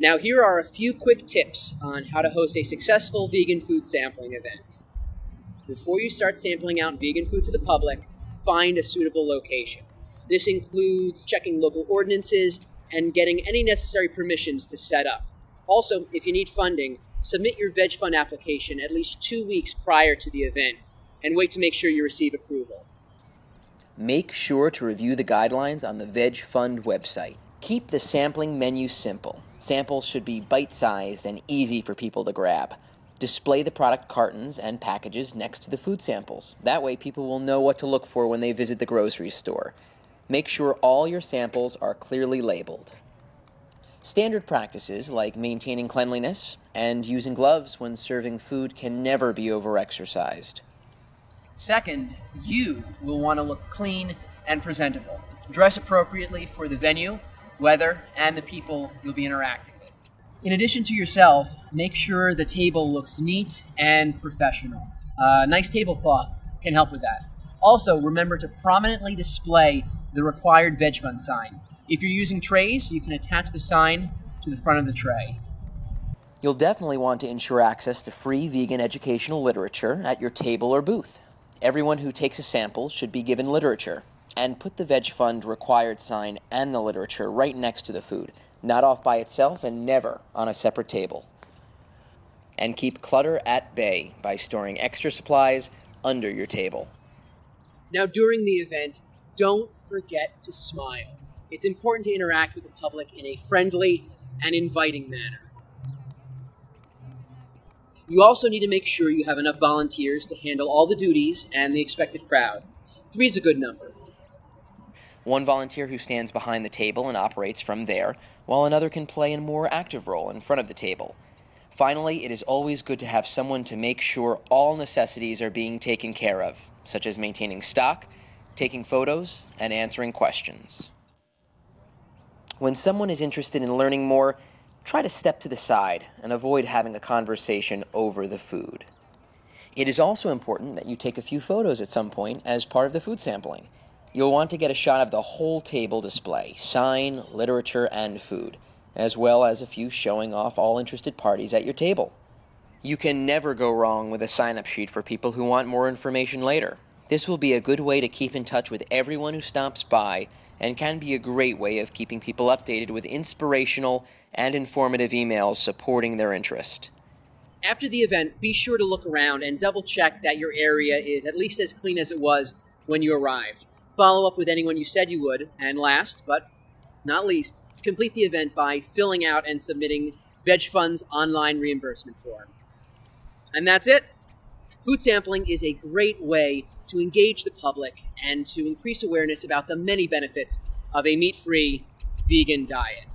Now, here are a few quick tips on how to host a successful vegan food sampling event. Before you start sampling out vegan food to the public, find a suitable location. This includes checking local ordinances and getting any necessary permissions to set up. Also, if you need funding, submit your Veg Fund application at least 2 weeks prior to the event and wait to make sure you receive approval. Make sure to review the guidelines on the Veg Fund website. Keep the sampling menu simple. Samples should be bite-sized and easy for people to grab. Display the product cartons and packages next to the food samples. That way people will know what to look for when they visit the grocery store. Make sure all your samples are clearly labeled. Standard practices like maintaining cleanliness and using gloves when serving food can never be overexercised. Second, you will want to look clean and presentable. Dress appropriately for the venue, weather, and the people you'll be interacting with. In addition to yourself, make sure the table looks neat and professional. A nice tablecloth can help with that. Also, remember to prominently display the required Veg Fund sign. If you're using trays, you can attach the sign to the front of the tray. You'll definitely want to ensure access to free vegan educational literature at your table or booth. Everyone who takes a sample should be given literature, and put the Veg Fund required sign and the literature right next to the food, not off by itself and never on a separate table. And keep clutter at bay by storing extra supplies under your table. Now, during the event, don't forget to smile. It's important to interact with the public in a friendly and inviting manner. You also need to make sure you have enough volunteers to handle all the duties and the expected crowd. 3 is a good number. One volunteer who stands behind the table and operates from there, while another can play a more active role in front of the table. Finally, it is always good to have someone to make sure all necessities are being taken care of, such as maintaining stock, taking photos, and answering questions. When someone is interested in learning more, try to step to the side and avoid having a conversation over the food. It is also important that you take a few photos at some point as part of the food sampling. You'll want to get a shot of the whole table display, sign, literature, and food, as well as a few showing off all interested parties at your table. You can never go wrong with a sign-up sheet for people who want more information later. This will be a good way to keep in touch with everyone who stops by and can be a great way of keeping people updated with inspirational and informative emails supporting their interest. After the event, be sure to look around and double-check that your area is at least as clean as it was when you arrived. Follow up with anyone you said you would, and last, but not least, complete the event by filling out and submitting Veg Fund's online reimbursement form. And that's it. Food sampling is a great way to engage the public and to increase awareness about the many benefits of a meat-free vegan diet.